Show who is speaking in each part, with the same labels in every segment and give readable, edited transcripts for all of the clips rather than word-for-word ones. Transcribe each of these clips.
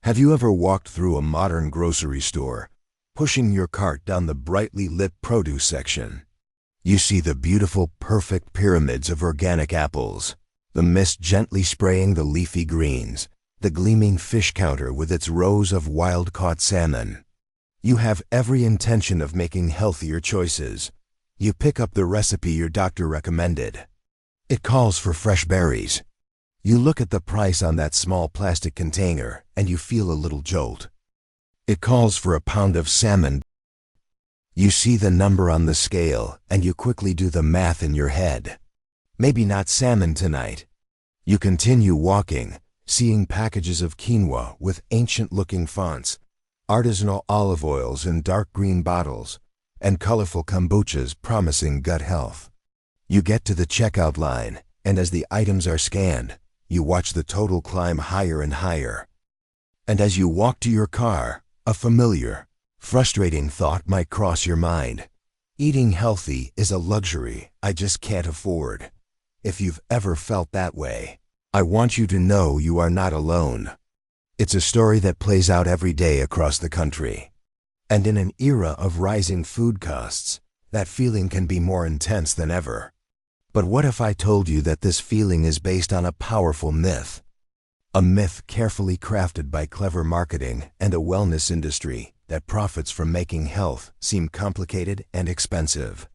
Speaker 1: Have you ever walked through a modern grocery store, pushing your cart down the brightly lit produce section? You see the beautiful, perfect pyramids of organic apples, the mist gently spraying the leafy greens, the gleaming fish counter with its rows of wild-caught salmon. You have every intention of making healthier choices. You pick up the recipe your doctor recommended. It calls for fresh berries. You look at the price on that small plastic container and you feel a little jolt. It calls for a pound of salmon. You see the number on the scale and you quickly do the math in your head. Maybe not salmon tonight. You continue walking, seeing packages of quinoa with ancient-looking fonts, artisanal olive oils in dark green bottles, and colorful kombuchas promising gut health. You get to the checkout line, and as the items are scanned, you watch the total climb higher and higher. And as you walk to your car, a familiar, frustrating thought might cross your mind. Eating healthy is a luxury I just can't afford. If you've ever felt that way, I want you to know you are not alone. It's a story that plays out every day across the country. And in an era of rising food costs, that feeling can be more intense than ever. But what if I told you that this feeling is based on a powerful myth? A myth carefully crafted by clever marketing and a wellness industry that profits from making health seem complicated and expensive.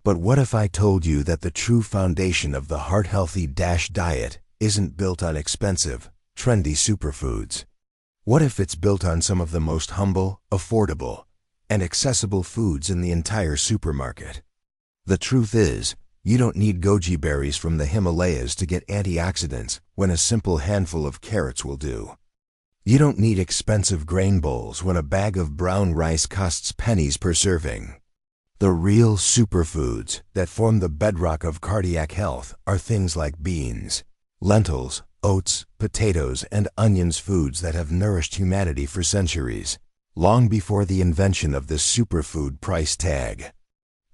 Speaker 1: But what if I told you that the true foundation of the heart-healthy D.A.S.H diet isn't built on expensive, trendy superfoods? What if it's built on some of the most humble, affordable, and accessible foods in the entire supermarket? The truth is, you don't need goji berries from the Himalayas to get antioxidants when a simple handful of carrots will do. You don't need expensive grain bowls when a bag of brown rice costs pennies per serving. The real superfoods that form the bedrock of cardiac health are things like beans, lentils, oats, potatoes, and onions, foods that have nourished humanity for centuries, long before the invention of the superfood price tag.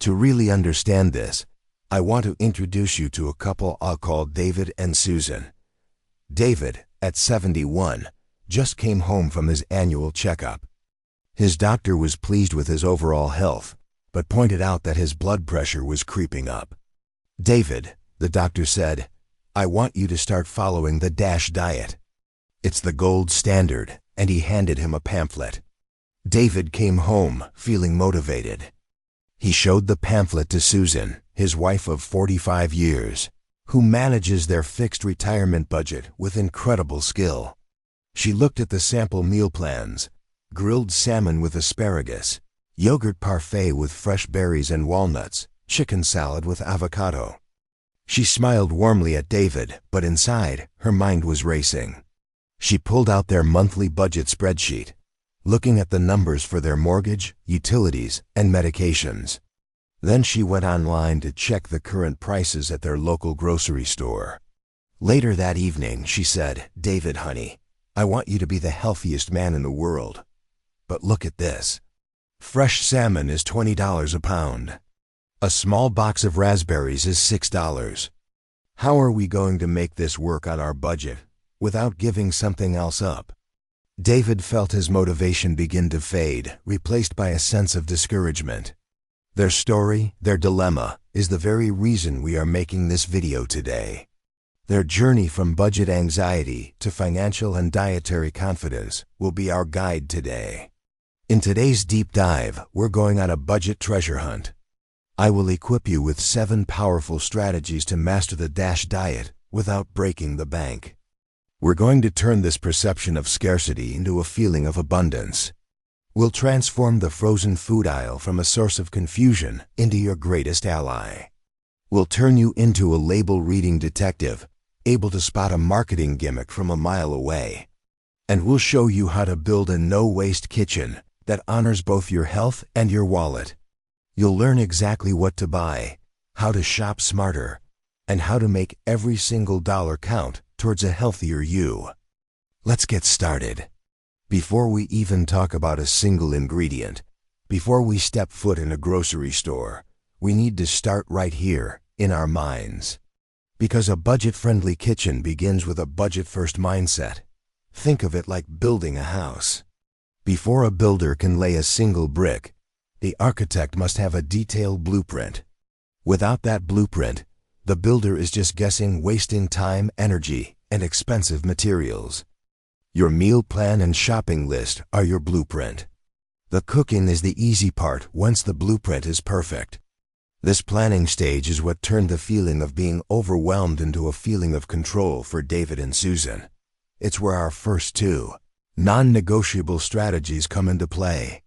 Speaker 1: To really understand this, I want to introduce you to a couple I'll call David and Susan. David, at 71, just came home from his annual checkup. His doctor was pleased with his overall health, but pointed out that his blood pressure was creeping up. David, the doctor said, I want you to start following the D.A.S.H diet. It's the gold standard, and he handed him a pamphlet. David came home feeling motivated. He showed the pamphlet to Susan, his wife of 45 years, who manages their fixed retirement budget with incredible skill. She looked at the sample meal plans: grilled salmon with asparagus, yogurt parfait with fresh berries and walnuts, chicken salad with avocado. She smiled warmly at David, but inside, her mind was racing. She pulled out their monthly budget spreadsheet, looking at the numbers for their mortgage, utilities, and medications. Then she went online to check the current prices at their local grocery store. Later that evening, she said, David, honey, I want you to be the healthiest man in the world. But look at this. Fresh salmon is $20 a pound. A small box of raspberries is $6. How are we going to make this work on our budget without giving something else up? David felt his motivation begin to fade, replaced by a sense of discouragement. Their story, their dilemma, is the very reason we are making this video today. Their journey from budget anxiety to financial and dietary confidence will be our guide today. In today's deep dive, we're going on a budget treasure hunt. I will equip you with 7 powerful strategies to master the D.A.S.H diet without breaking the bank. We're going to turn this perception of scarcity into a feeling of abundance. We'll transform the frozen food aisle from a source of confusion into your greatest ally. We'll turn you into a label-reading detective, able to spot a marketing gimmick from a mile away. And we'll show you how to build a no-waste kitchen that honors both your health and your wallet. You'll learn exactly what to buy, how to shop smarter, and how to make every single dollar count towards a healthier you. Let's get started. Before we even talk about a single ingredient, before we step foot in a grocery store, we need to start right here, in our minds. Because a budget-friendly kitchen begins with a budget-first mindset. Think of it like building a house. Before a builder can lay a single brick, the architect must have a detailed blueprint. Without that blueprint, the builder is just guessing, wasting time, energy, and expensive materials. Your meal plan and shopping list are your blueprint. The cooking is the easy part once the blueprint is perfect. This planning stage is what turned the feeling of being overwhelmed into a feeling of control for David and Susan. It's where our first two non-negotiable strategies come into play.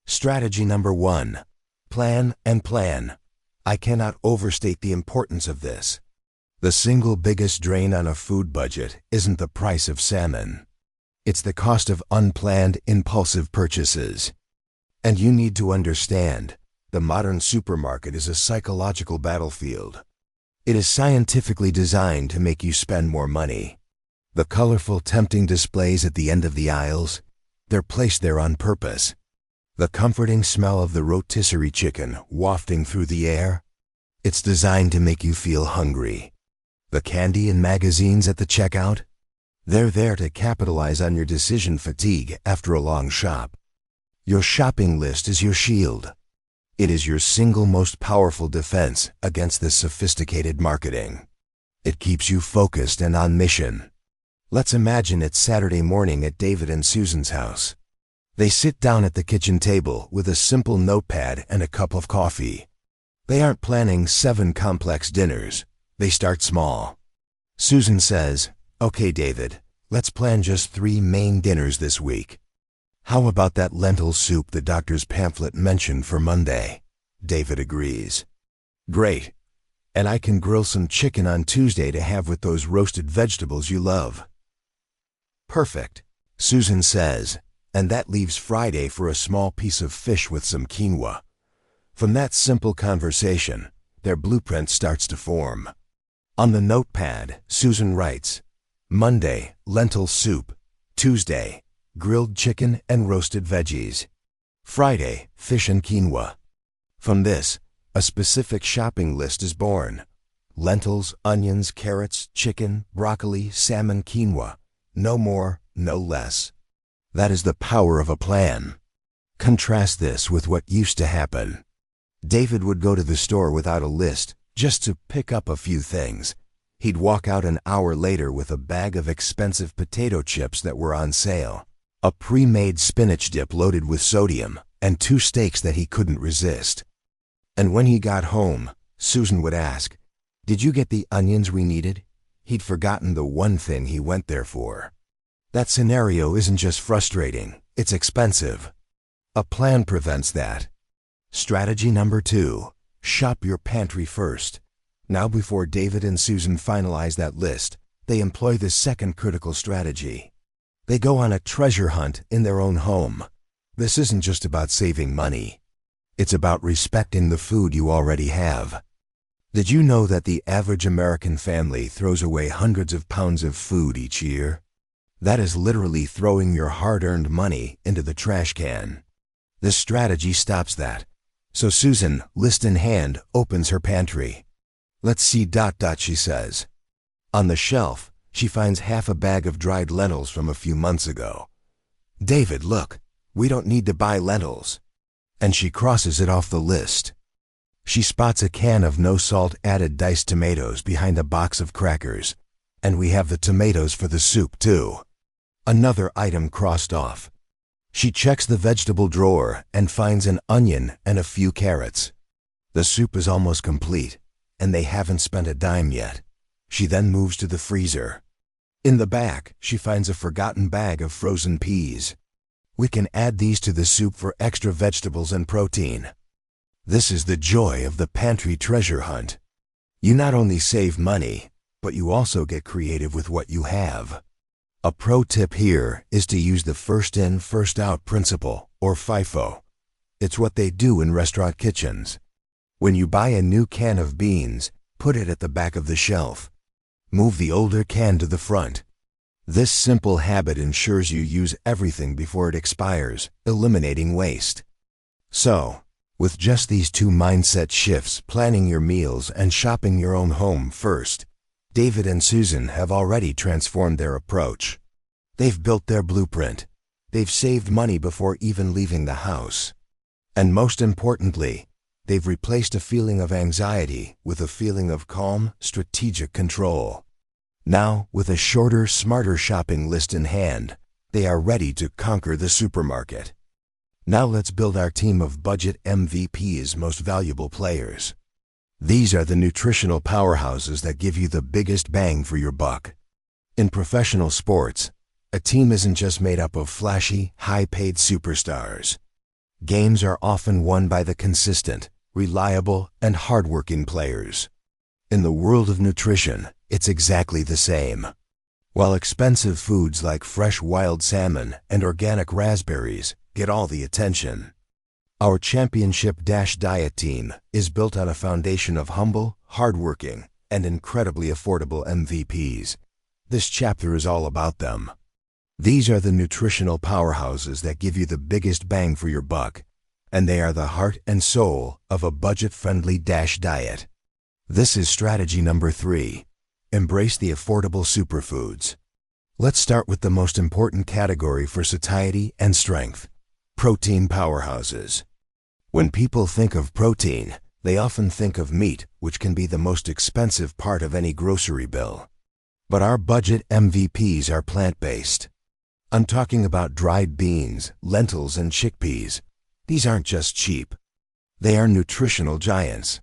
Speaker 1: Strategy number 1. Plan and plan. I cannot overstate the importance of this. The single biggest drain on a food budget isn't the price of salmon. It's the cost of unplanned, impulsive purchases. And you need to understand, the modern supermarket is a psychological battlefield. It is scientifically designed to make you spend more money. The colorful, tempting displays at the end of the aisles, they're placed there on purpose. The comforting smell of the rotisserie chicken wafting through the air, it's designed to make you feel hungry. The candy and magazines at the checkout, they're there to capitalize on your decision fatigue after a long shop. Your shopping list is your shield. It is your single most powerful defense against this sophisticated marketing. It keeps you focused and on mission. Let's imagine it's Saturday morning at David and Susan's house. They sit down at the kitchen table with a simple notepad and a cup of coffee. They aren't planning 7 complex dinners. They start small. Susan says, "Okay, David, let's plan just 3 main dinners this week. How about that lentil soup the doctor's pamphlet mentioned for Monday?" David agrees. "Great. And I can grill some chicken on Tuesday to have with those roasted vegetables you love." "Perfect," Susan says, "and that leaves Friday for a small piece of fish with some quinoa." From that simple conversation, their blueprint starts to form. On the notepad, Susan writes, Monday, lentil soup. Tuesday, grilled chicken and roasted veggies. Friday, fish and quinoa. From this, a specific shopping list is born. Lentils, onions, carrots, chicken, broccoli, salmon, quinoa. No more, no less. That is the power of a plan. Contrast this with what used to happen. David would go to the store without a list, just to pick up a few things. He'd walk out an hour later with a bag of expensive potato chips that were on sale, a pre-made spinach dip loaded with sodium, and 2 steaks that he couldn't resist. And when he got home, Susan would ask, "Did you get the onions we needed?" He'd forgotten the one thing he went there for. That scenario isn't just frustrating, it's expensive. A plan prevents that. Strategy number 2. Shop your pantry first. Now, before David and Susan finalize that list, they employ the second critical strategy. They go on a treasure hunt in their own home. This isn't just about saving money. It's about respecting the food you already have. Did you know that the average American family throws away hundreds of pounds of food each year? That is literally throwing your hard-earned money into the trash can. This strategy stops that. So Susan, list in hand, opens her pantry. "Let's see, she says. On the shelf, she finds half a bag of dried lentils from a few months ago. "David, look, we don't need to buy lentils." And she crosses it off the list. She spots a can of no-salt added diced tomatoes behind a box of crackers. And we have the tomatoes for the soup, too. Another item crossed off. She checks the vegetable drawer and finds an onion and a few carrots. The soup is almost complete, and they haven't spent a dime yet. She then moves to the freezer. In the back, she finds a forgotten bag of frozen peas. We can add these to the soup for extra vegetables and protein. This is the joy of the pantry treasure hunt. You not only save money, but you also get creative with what you have. A pro tip here is to use the first in, first out principle, or FIFO. It's what they do in restaurant kitchens. When you buy a new can of beans, put it at the back of the shelf. Move the older can to the front. This simple habit ensures you use everything before it expires, eliminating waste. So, with just these 2 mindset shifts, planning your meals and shopping your own home first, David and Susan have already transformed their approach. They've built their blueprint. They've saved money before even leaving the house. And most importantly, they've replaced a feeling of anxiety with a feeling of calm, strategic control. Now, with a shorter, smarter shopping list in hand, they are ready to conquer the supermarket. Now let's build our team of budget MVPs, most valuable players. These are the nutritional powerhouses that give you the biggest bang for your buck. In professional sports, a team isn't just made up of flashy, high-paid superstars. Games are often won by the consistent, reliable, and hardworking players. In the world of nutrition, it's exactly the same. While expensive foods like fresh wild salmon and organic raspberries get all the attention, our championship D.A.S.H diet team is built on a foundation of humble, hardworking, and incredibly affordable MVPs. This chapter is all about them. These are the nutritional powerhouses that give you the biggest bang for your buck, and they are the heart and soul of a budget-friendly D.A.S.H diet. This is strategy number 3. Embrace the affordable superfoods. Let's start with the most important category for satiety and strength: protein powerhouses. When people think of protein, they often think of meat, which can be the most expensive part of any grocery bill. But our budget MVPs are plant-based. I'm talking about dried beans, lentils, and chickpeas. These aren't just cheap. They are nutritional giants.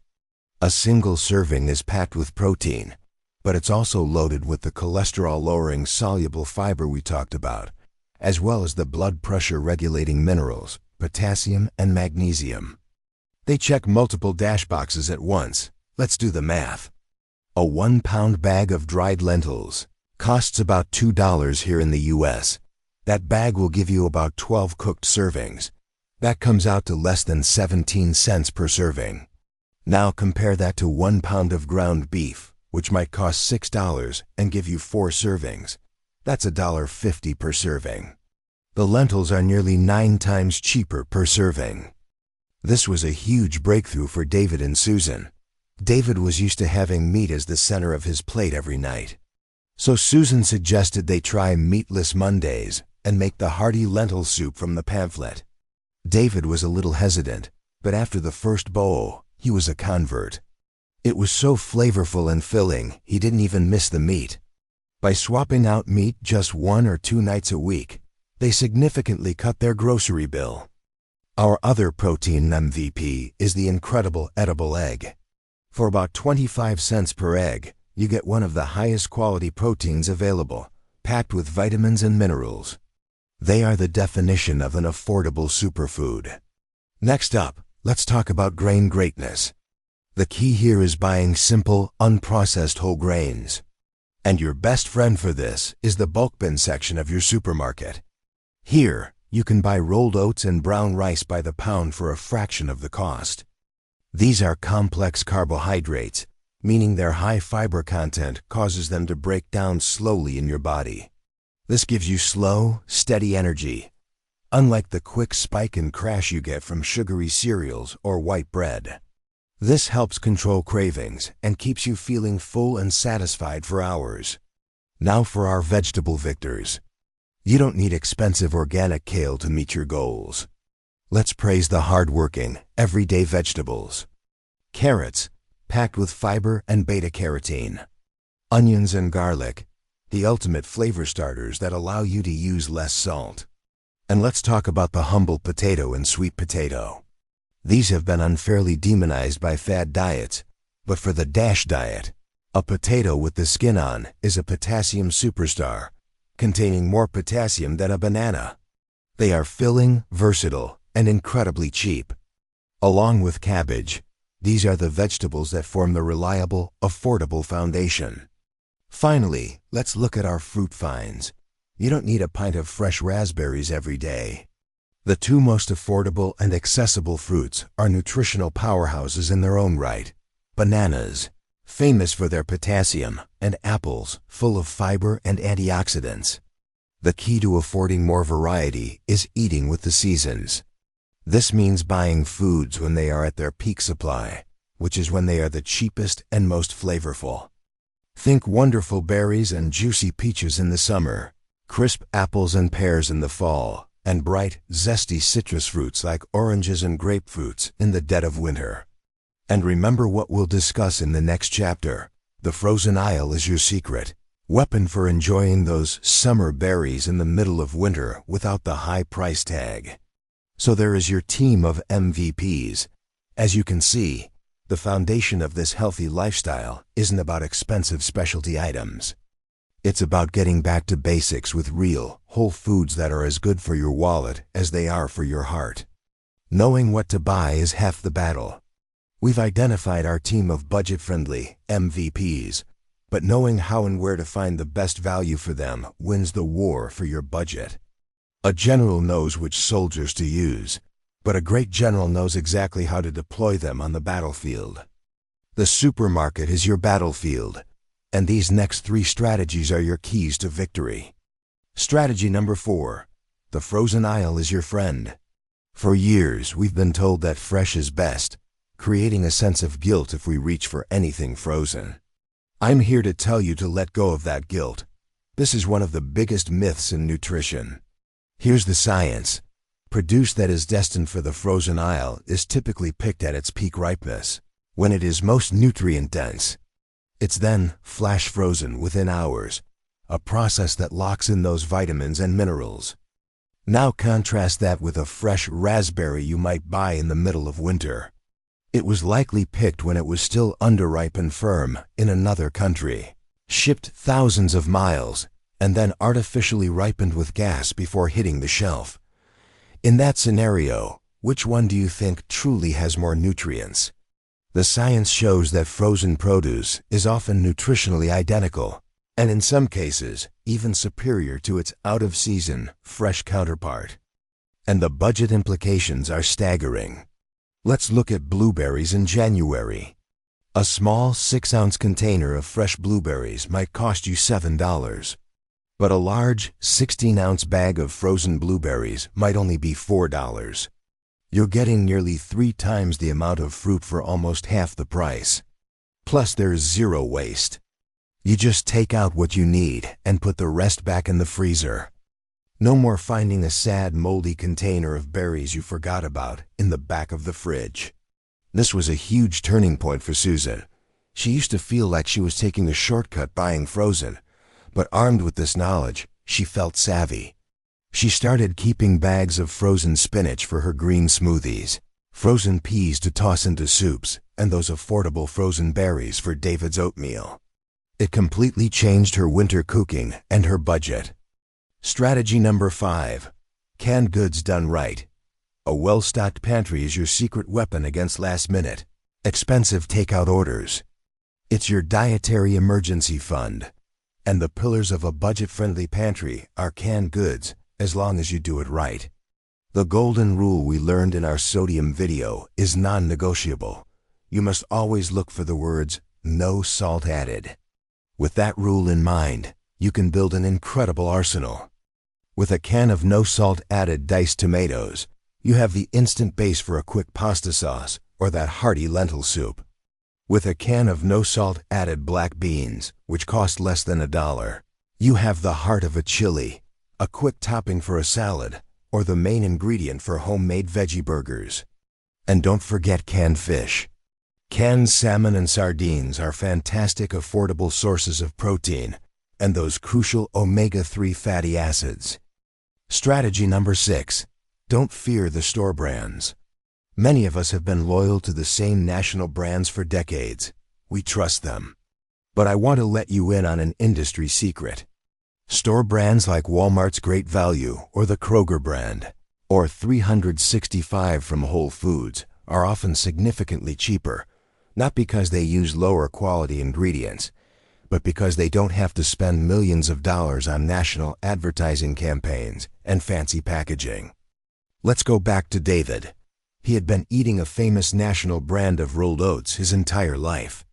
Speaker 1: A single serving is packed with protein, but it's also loaded with the cholesterol-lowering soluble fiber we talked about, as well as the blood pressure-regulating minerals, potassium and magnesium. They check multiple D.A.S.H boxes at once. Let's do the math. A 1-pound bag of dried lentils costs about $2 here in the U.S. That bag will give you about 12 cooked servings. That comes out to less than 17 cents per serving. Now compare that to 1 pound of ground beef, which might cost $6 and give you 4 servings. That's $1.50 per serving. The lentils are nearly 9 times cheaper per serving. This was a huge breakthrough for David and Susan. David was used to having meat as the center of his plate every night. So Susan suggested they try Meatless Mondays and make the hearty lentil soup from the pamphlet. David was a little hesitant, but after the first bowl, he was a convert. It was so flavorful and filling, he didn't even miss the meat. By swapping out meat just 1 or 2 nights a week, they significantly cut their grocery bill. Our other protein MVP is the incredible edible egg. For about 25 cents per egg, you get one of the highest quality proteins available, packed with vitamins and minerals. They are the definition of an affordable superfood. Next up, let's talk about grain greatness. The key here is buying simple, unprocessed whole grains. And your best friend for this is the bulk bin section of your supermarket. Here, you can buy rolled oats and brown rice by the pound for a fraction of the cost. These are complex carbohydrates, meaning their high fiber content causes them to break down slowly in your body. This gives you slow, steady energy, unlike the quick spike and crash you get from sugary cereals or white bread. This helps control cravings and keeps you feeling full and satisfied for hours. Now for our vegetable victors. You don't need expensive organic kale to meet your goals. Let's praise the hard-working, everyday vegetables. Carrots, packed with fiber and beta-carotene. Onions and garlic, the ultimate flavor starters that allow you to use less salt. And let's talk about the humble potato and sweet potato. These have been unfairly demonized by fad diets, but for the D.A.S.H diet, a potato with the skin on is a potassium superstar, containing more potassium than a banana. They are filling, versatile, and incredibly cheap. Along with cabbage, these are the vegetables that form the reliable, affordable foundation. Finally, let's look at our fruit finds. You don't need a pint of fresh raspberries every day. The 2 most affordable and accessible fruits are nutritional powerhouses in their own right. Bananas, famous for their potassium, and apples, full of fiber and antioxidants. The key to affording more variety is eating with the seasons. This means buying foods when they are at their peak supply, which is when they are the cheapest and most flavorful. Think wonderful berries and juicy peaches in the summer, crisp apples and pears in the fall, and bright, zesty citrus fruits like oranges and grapefruits in the dead of winter. And remember what we'll discuss in the next chapter. The frozen aisle is your secret weapon for enjoying those summer berries in the middle of winter without the high price tag. So there is your team of MVPs. As you can see, the foundation of this healthy lifestyle isn't about expensive specialty items. It's about getting back to basics with real, whole foods that are as good for your wallet as they are for your heart. Knowing what to buy is half the battle. We've identified our team of budget-friendly MVPs, but knowing how and where to find the best value for them wins the war for your budget. A general knows which soldiers to use, but a great general knows exactly how to deploy them on the battlefield. The supermarket is your battlefield, and these next 3 strategies are your keys to victory. Strategy number 4. The frozen aisle is your friend. For years, we've been told that fresh is best, creating a sense of guilt if we reach for anything frozen. I'm here to tell you to let go of that guilt. This is one of the biggest myths in nutrition. Here's the science. Produce that is destined for the frozen aisle is typically picked at its peak ripeness, when it is most nutrient-dense. It's then flash frozen within hours, a process that locks in those vitamins and minerals. Now contrast that with a fresh raspberry you might buy in the middle of winter. It was likely picked when it was still underripe and firm in another country, shipped thousands of miles, and then artificially ripened with gas before hitting the shelf. In that scenario, which one do you think truly has more nutrients? The science shows that frozen produce is often nutritionally identical, and in some cases, even superior to its out-of-season, fresh counterpart. And the budget implications are staggering. Let's look at blueberries in January. A small 6-ounce container of fresh blueberries might cost you $7, but a large 16-ounce bag of frozen blueberries might only be $4. You're getting nearly 3 times the amount of fruit for almost half the price. Plus, there's zero waste. You just take out what you need and put the rest back in the freezer. No more finding a sad, moldy container of berries you forgot about in the back of the fridge. This was a huge turning point for Susan. She used to feel like she was taking a shortcut buying frozen, but armed with this knowledge, she felt savvy. She started keeping bags of frozen spinach for her green smoothies, frozen peas to toss into soups, and those affordable frozen berries for David's oatmeal. It completely changed her winter cooking and her budget. Strategy number 5. Canned goods done right. A well-stocked pantry is your secret weapon against last-minute, expensive takeout orders. It's your dietary emergency fund. And the pillars of a budget-friendly pantry are canned goods, as long as you do it right. The golden rule we learned in our sodium video is non-negotiable. You must always look for the words, "no salt added." With that rule in mind, you can build an incredible arsenal. With a can of no salt added diced tomatoes, you have the instant base for a quick pasta sauce or that hearty lentil soup. With a can of no salt added black beans, which cost less than $1, you have the heart of a chili, a quick topping for a salad, or the main ingredient for homemade veggie burgers. And don't forget canned fish. Canned salmon and sardines are fantastic, affordable sources of protein and those crucial omega-3 fatty acids. Strategy number 6. Don't fear the store brands. Many of us have been loyal to the same national brands for decades. We trust them. But I want to let you in on an industry secret. Store brands like Walmart's Great Value or the Kroger brand, or 365 from Whole Foods, are often significantly cheaper, not because they use lower quality ingredients, but because they don't have to spend millions of dollars on national advertising campaigns and fancy packaging. Let's go back to David. He had been eating a famous national brand of rolled oats his entire life.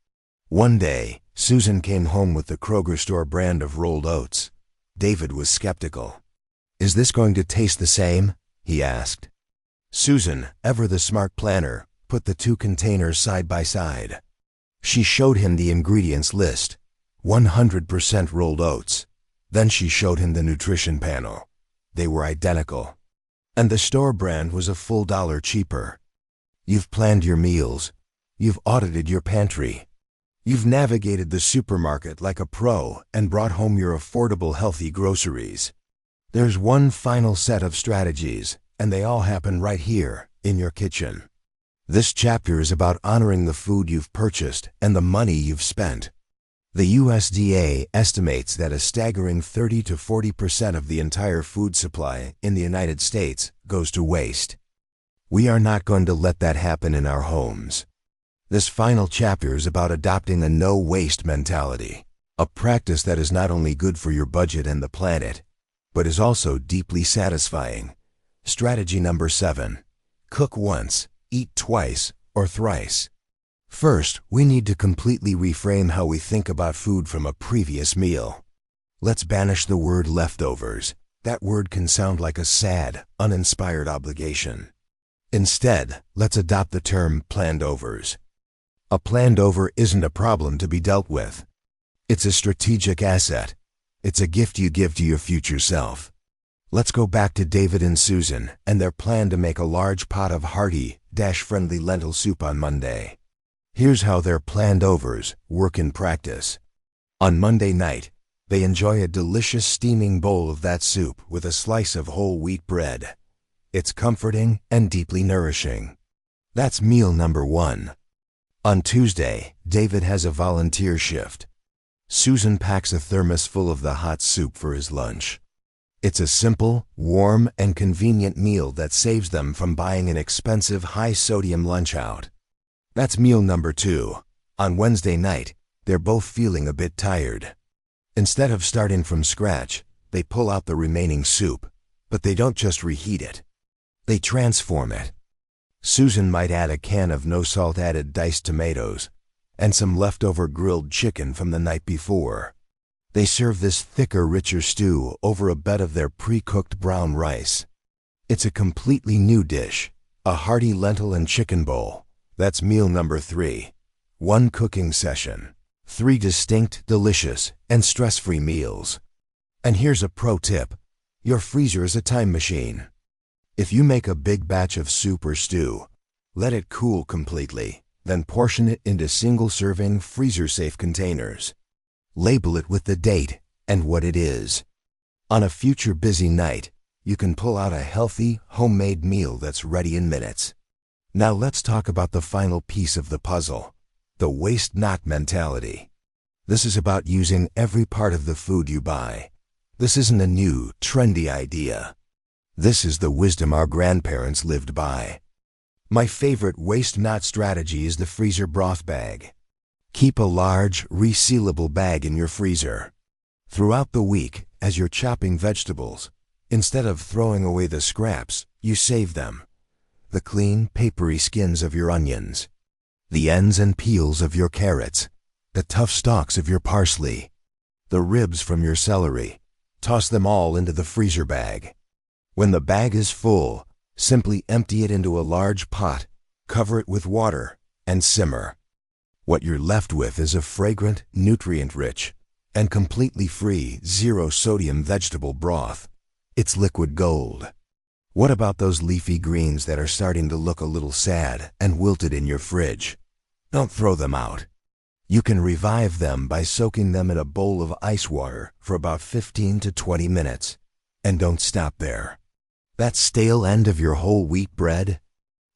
Speaker 1: One day, Susan came home with the Kroger store brand of rolled oats. David was skeptical. "Is this going to taste the same?" he asked. Susan, ever the smart planner, put the 2 containers side by side. She showed him the ingredients list. 100% rolled oats. Then she showed him the nutrition panel. They were identical. And the store brand was a full $1 cheaper. You've planned your meals. You've audited your pantry. You've navigated the supermarket like a pro and brought home your affordable, healthy groceries. There's one final set of strategies, and they all happen right here in your kitchen. This chapter is about honoring the food you've purchased and the money you've spent. The USDA estimates that a staggering 30 to 40% of the entire food supply in the United States goes to waste. We are not going to let that happen in our homes. This final chapter is about adopting a no-waste mentality, a practice that is not only good for your budget and the planet, but is also deeply satisfying. Strategy number 7. Cook once, eat twice, or thrice. First, we need to completely reframe how we think about food from a previous meal. Let's banish the word leftovers. That word can sound like a sad, uninspired obligation. Instead, let's adopt the term planned overs. A planned over isn't a problem to be dealt with. It's a strategic asset. It's a gift you give to your future self. Let's go back to David and Susan and their plan to make a large pot of hearty, D.A.S.H-friendly lentil soup on Monday. Here's how their planned overs work in practice. On Monday night, they enjoy a delicious steaming bowl of that soup with a slice of whole wheat bread. It's comforting and deeply nourishing. That's meal number 1. On Tuesday, David has a volunteer shift. Susan packs a thermos full of the hot soup for his lunch. It's a simple, warm, and convenient meal that saves them from buying an expensive, high-sodium lunch out. That's meal number 2. On Wednesday night, they're both feeling a bit tired. Instead of starting from scratch, they pull out the remaining soup, but they don't just reheat it. They transform it. Susan might add a can of no-salt added diced tomatoes and some leftover grilled chicken from the night before. They serve this thicker, richer stew over a bed of their pre-cooked brown rice. It's a completely new dish, a hearty lentil and chicken bowl. That's meal number 3. 1 cooking session, 3 distinct, delicious, and stress-free meals. And here's a pro tip. Your freezer is a time machine. If you make a big batch of soup or stew, let it cool completely, then portion it into single-serving, freezer-safe containers. Label it with the date and what it is. On a future busy night, you can pull out a healthy, homemade meal that's ready in minutes. Now let's talk about the final piece of the puzzle, the waste not mentality. This is about using every part of the food you buy. This isn't a new, trendy idea. This is the wisdom our grandparents lived by. My favorite waste not strategy is the freezer broth bag. Keep a large, resealable bag in your freezer. Throughout the week, as you're chopping vegetables, instead of throwing away the scraps, you save them. The clean, papery skins of your onions, the ends and peels of your carrots, the tough stalks of your parsley, the ribs from your celery. Toss them all into the freezer bag. When the bag is full, simply empty it into a large pot, cover it with water, and simmer. What you're left with is a fragrant, nutrient-rich, and completely free, zero-sodium vegetable broth. It's liquid gold. What about those leafy greens that are starting to look a little sad and wilted in your fridge? Don't throw them out. You can revive them by soaking them in a bowl of ice water for about 15 to 20 minutes. And don't stop there. That stale end of your whole wheat bread?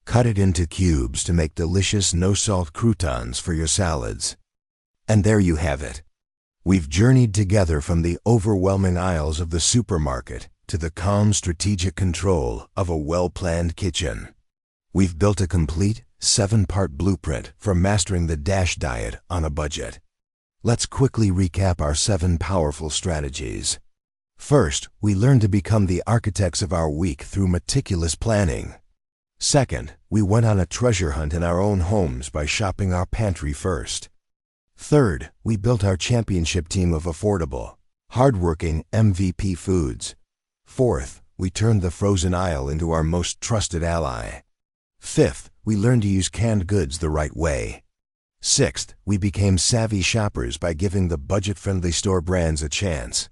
Speaker 1: Cut it into cubes to make delicious no-salt croutons for your salads. And there you have it. We've journeyed together from the overwhelming aisles of the supermarket to the calm, strategic control of a well-planned kitchen. We've built a complete 7-part blueprint for mastering the D.A.S.H diet on a budget. Let's quickly recap our 7 powerful strategies. First, we learned to become the architects of our week through meticulous planning. Second, we went on a treasure hunt in our own homes by shopping our pantry first. Third, we built our championship team of affordable, hardworking MVP foods. Fourth, we turned the frozen aisle into our most trusted ally. Fifth, we learned to use canned goods the right way. Sixth, we became savvy shoppers by giving the budget-friendly store brands a chance.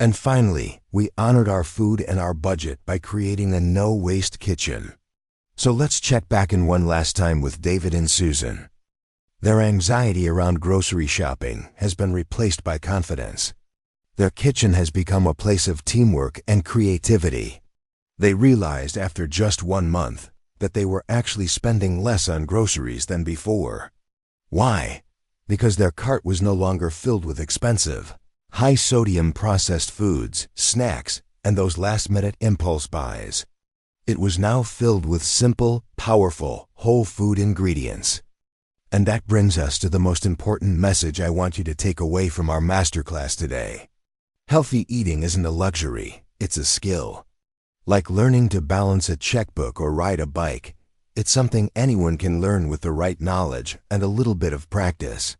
Speaker 1: And finally, we honored our food and our budget by creating a no-waste kitchen. So let's check back in one last time with David and Susan. Their anxiety around grocery shopping has been replaced by confidence. Their kitchen has become a place of teamwork and creativity. They realized after just 1 month that they were actually spending less on groceries than before. Why? Because their cart was no longer filled with expensive, high-sodium processed foods, snacks, and those last-minute impulse buys. It was now filled with simple, powerful, whole food ingredients. And that brings us to the most important message I want you to take away from our masterclass today. Healthy eating isn't a luxury, it's a skill. Like learning to balance a checkbook or ride a bike, it's something anyone can learn with the right knowledge and a little bit of practice.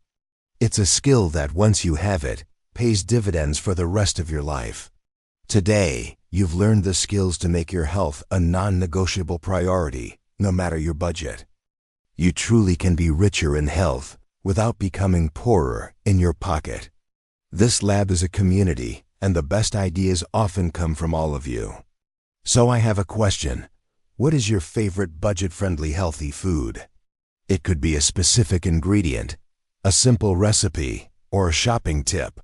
Speaker 1: It's a skill that, once you have it, pays dividends for the rest of your life. Today, you've learned the skills to make your health a non-negotiable priority, no matter your budget. You truly can be richer in health without becoming poorer in your pocket. This lab is a community, and the best ideas often come from all of you. So I have a question. What is your favorite budget-friendly healthy food? It could be a specific ingredient, a simple recipe, or a shopping tip.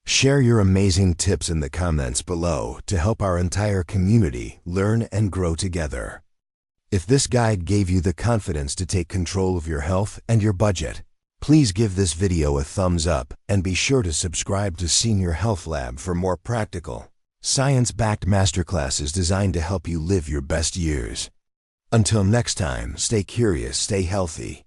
Speaker 1: Share your amazing tips in the comments below to help our entire community learn and grow together. If this guide gave you the confidence to take control of your health and your budget, please give this video a thumbs up and be sure to subscribe to Senior Health Lab for more practical, science-backed masterclasses designed to help you live your best years. Until next time, stay curious, stay healthy,